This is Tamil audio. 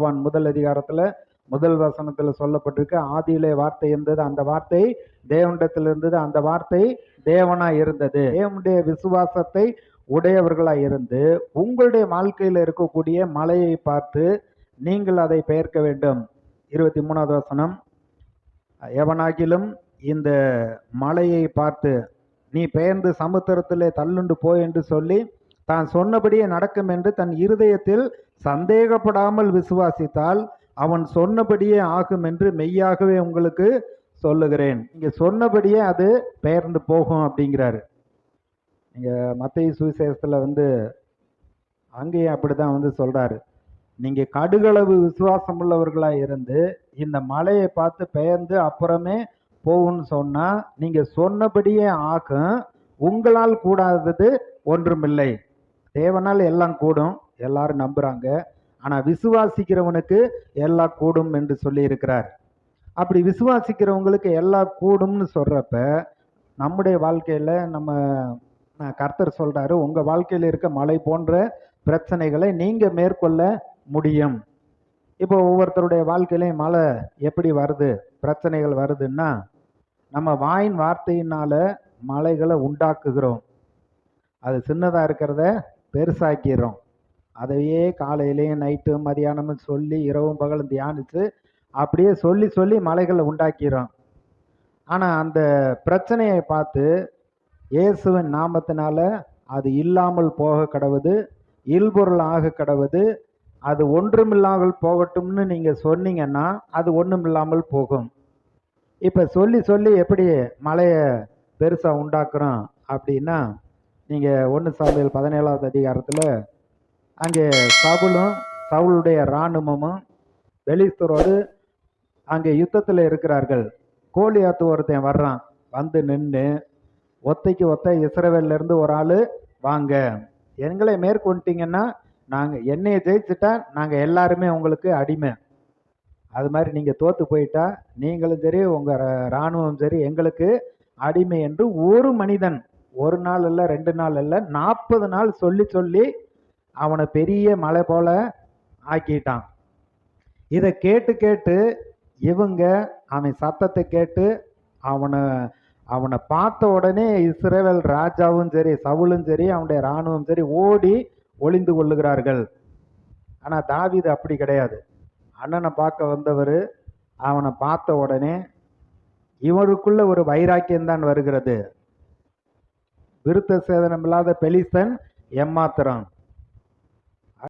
யோவான் 1 முதல் வசனத்துல சொல்லப்பட்டிருக்கு, ஆதியிலே வார்த்தை இருந்தது, அந்த வார்த்தை தேவனிடத்தில் இருந்தது, அந்த வார்த்தை தேவனாய் இருந்தது. தேவனுடைய விசுவாசத்தை உடையவர்களாய் இருந்து உங்களுடைய வாழ்க்கையில் இருக்கக்கூடிய மலையை பார்த்து நீங்கள் அதை பெயர்க்க வேண்டும். 23வது வசனம், எவனாகிலும் இந்த மலையை பார்த்து நீ பெயர்ந்து சமுத்திரத்திலே தள்ளுண்டு போ என்று சொல்லி தான் சொன்னபடியே நடக்கும் என்று தன் இருதயத்தில் சந்தேகப்படாமல் விசுவாசித்தால் அவன் சொன்னபடியே ஆகும் என்று மெய்யாகவே உங்களுக்கு சொல்லுகிறேன். இங்க சொன்னபடியே அது பெயர்ந்து போகும் அப்படிங்கிறாரு. நீங்க மத்தேயு சுவிசேஷத்துல அங்கேயும் அப்படிதான் சொல்றாரு. நீங்க கடுகளவு விசுவாசம் உள்ளவர்களாக இருந்து இந்த மலையை பார்த்து பெயர்ந்து அப்புறமே போகும்னு சொன்னா நீங்க சொன்னபடியே ஆகும், உங்களால் கூடாதது ஒன்றுமில்லை. தேவனால் எல்லாம் கூடும், எல்லாரும் நம்புறாங்க. ஆனா விசுவாசிக்கிறவனுக்கு எல்லாம் கூடும் என்று சொல்லி இருக்கிறார். அப்படி விசுவாசிக்கிறவங்களுக்கு எல்லாம் கூடும்னு சொல்றப்ப நம்முடைய வாழ்க்கையில கர்த்தர் சொல்றாரு, உங்க வாழ்க்கையில இருக்க மலை போன்ற பிரச்சனைகளை நீங்க மேற்கொள்ள முடியும். இப்போ ஒவ்வொருத்தருடைய வாழ்க்கையிலையும் மழை எப்படி வருது, பிரச்சனைகள் வருதுன்னா நம்ம வாயின் வார்த்தையினால மலைகளை உண்டாக்குகிறோம். அது சின்னதா இருக்கிறத பெருசாக்கிறோம். அதையே காலையிலையும் நைட்டு மதியானமும் சொல்லி இரவும் பகலும் தியானிச்சு அப்படியே சொல்லி சொல்லி மலைகளை உண்டாக்கிறோம். ஆனா அந்த பிரச்சனையை பார்த்து இயேசுவின் நாமத்தினால அது இல்லாமல் போக கடவுது, இல்பொருள் ஆக கடவுது, அது ஒன்றுமில்லாமல் போகட்டும்னு நீங்க சொன்னீங்கன்னா அது ஒன்றுமில்லாமல் போகும். இப்ப சொல்லி சொல்லி எப்படி மலையை பெருசா உண்டாக்குறோம் அப்படின்னா, நீங்க 1 சாமுவேல் 17வது அதிகாரத்துல அங்கே சவுளுடைய இராணுவமும் பெலிஸ்தரோடு அங்கே யுத்தத்தில் இருக்கிறார்கள். கோலியாத்து ஒருத்தன் வர்றான், வந்து நின்று ஒத்தைக்கு ஒத்த இஸ்ரவேல்ல இருந்து ஒரு ஆளு வாங்க, எங்களை மேற்கொண்டீங்கன்னா என்னைய ஜெயிச்சுட்டா நாங்க எல்லாருமே உங்களுக்கு அடிமை, அது மாதிரி நீங்க தோத்து போயிட்டா நீங்களும் சரி உங்க இராணுவம் சரி எங்களுக்கு அடிமை என்று ஒரு மனிதன் 1 நாள் இல்ல 2 நாள் இல்ல 40 நாள் சொல்லி சொல்லி அவனை பெரிய மலை போல ஆக்கிட்டான். இதை கேட்டு கேட்டு இவங்க அவன் சத்தத்தை கேட்டு அவனை பார்த்த உடனே இஸ்ரவேல் ராஜாவும் சரி சவுலும் சரி அவனுடைய இராணுவம் சரி ஓடி ஒளிந்து கொள்ளுகிறார்கள். ஆனா தாவீது அப்படி கிடையாது. அண்ணனை பார்க்க வந்தவர் அவனை பார்த்த உடனே இவருக்குள்ள ஒரு வைராக்கியம் தான் வருகிறது. விருத்த சேதனம் இல்லாத பெலிஸ்தன் எம்மாத்திரம்,